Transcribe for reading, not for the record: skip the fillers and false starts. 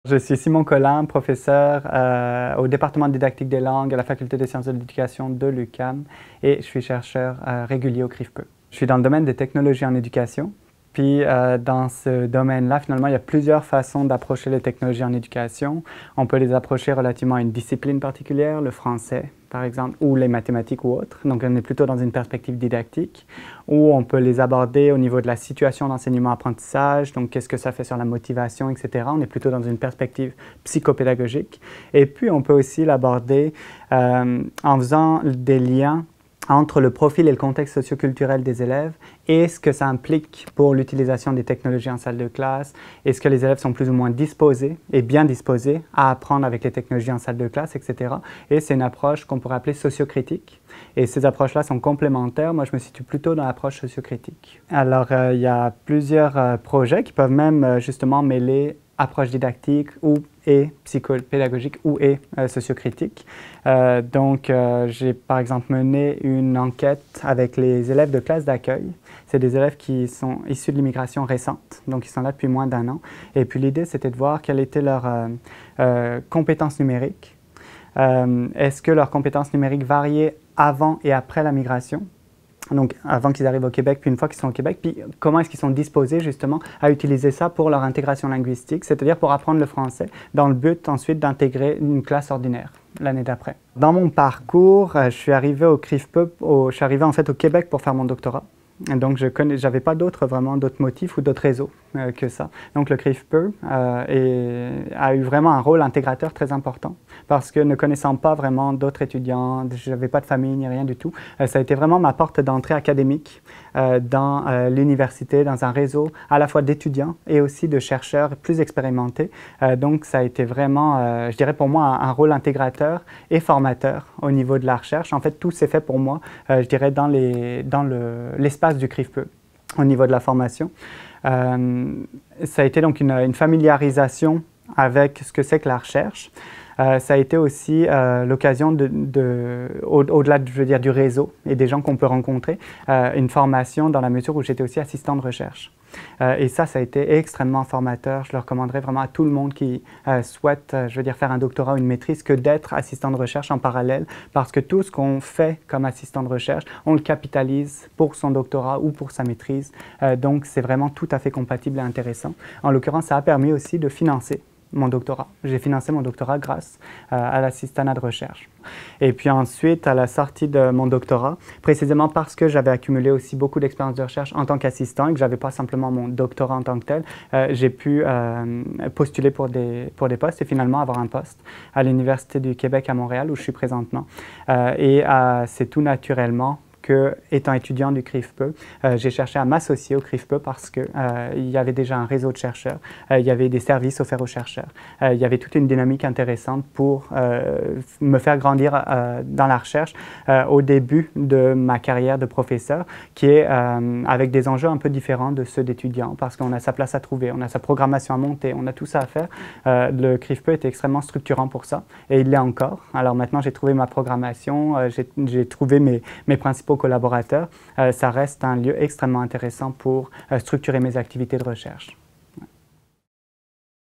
Je suis Simon Collin, professeur au département de didactique des langues à la Faculté des sciences de l'éducation de l'UQAM et je suis chercheur régulier au CRIFPE. Je suis dans le domaine des technologies en éducation. Puis dans ce domaine-là, finalement, il y a plusieurs façons d'approcher les technologies en éducation. On peut les approcher relativement à une discipline particulière, le français par exemple, ou les mathématiques ou autres. Donc on est plutôt dans une perspective didactique. Ou on peut les aborder au niveau de la situation d'enseignement-apprentissage, donc qu'est-ce que ça fait sur la motivation, etc. On est plutôt dans une perspective psychopédagogique. Et puis on peut aussi l'aborder en faisant des liens entre le profil et le contexte socioculturel des élèves et ce que ça implique pour l'utilisation des technologies en salle de classe. Est-ce que les élèves sont plus ou moins disposés et bien disposés à apprendre avec les technologies en salle de classe, etc. Et c'est une approche qu'on pourrait appeler sociocritique. Et ces approches-là sont complémentaires. Moi, je me situe plutôt dans l'approche sociocritique. Alors, il y a plusieurs projets qui peuvent même justement mêler approche didactique et psychopédagogique et sociocritique. J'ai par exemple mené une enquête avec les élèves de classe d'accueil. C'est des élèves qui sont issus de l'immigration récente, donc ils sont là depuis moins d'1 an. Et puis l'idée, c'était de voir quelles étaient leurs compétences numériques. Est-ce que leurs compétences numériques variaient avant et après la migration? Donc avant qu'ils arrivent au Québec, puis une fois qu'ils sont au Québec, puis comment est-ce qu'ils sont disposés justement à utiliser ça pour leur intégration linguistique, c'est-à-dire pour apprendre le français, dans le but ensuite d'intégrer une classe ordinaire l'année d'après. Dans mon parcours, je suis arrivé au CRIFPE, je suis arrivé en fait au Québec pour faire mon doctorat. Donc, je n'avais pas d'autres motifs ou d'autres réseaux que ça. Donc, le CRIFPE a eu vraiment un rôle intégrateur très important parce que ne connaissant pas vraiment d'autres étudiants, je n'avais pas de famille ni rien du tout, ça a été vraiment ma porte d'entrée académique dans l'université, dans un réseau à la fois d'étudiants et aussi de chercheurs plus expérimentés. Donc, ça a été vraiment, je dirais pour moi, un rôle intégrateur et formateur au niveau de la recherche. En fait, tout s'est fait pour moi, je dirais, dans l'espace du CRIFPE au niveau de la formation. Ça a été donc une familiarisation avec ce que c'est que la recherche. Ça a été aussi l'occasion au-delà, je veux dire, du réseau et des gens qu'on peut rencontrer, une formation dans la mesure où j'étais aussi assistant de recherche. Et ça a été extrêmement formateur. Je le recommanderais vraiment à tout le monde qui souhaite, je veux dire, faire un doctorat ou une maîtrise que d'être assistant de recherche en parallèle parce que tout ce qu'on fait comme assistant de recherche, on le capitalise pour son doctorat ou pour sa maîtrise. Donc, c'est vraiment tout à fait compatible et intéressant. En l'occurrence, ça a permis aussi de financer mon doctorat. J'ai financé mon doctorat grâce à l'assistanat de recherche. Et puis ensuite, à la sortie de mon doctorat, précisément parce que j'avais accumulé aussi beaucoup d'expérience de recherche en tant qu'assistant et que je n'avais pas simplement mon doctorat en tant que tel, j'ai pu postuler pour des postes et finalement avoir un poste à l'Université du Québec à Montréal où je suis présentement. C'est tout naturellement que, étant étudiant du CRIFPE, j'ai cherché à m'associer au CRIFPE parce qu'il y avait déjà un réseau de chercheurs, il y avait des services offerts aux chercheurs, il y avait toute une dynamique intéressante pour me faire grandir dans la recherche au début de ma carrière de professeur, qui est avec des enjeux un peu différents de ceux d'étudiants parce qu'on a sa place à trouver, on a sa programmation à monter, on a tout ça à faire. Le CRIFPE était extrêmement structurant pour ça et il l'est encore. Alors maintenant, j'ai trouvé ma programmation, j'ai trouvé mes principaux collaborateurs, ça reste un lieu extrêmement intéressant pour structurer mes activités de recherche.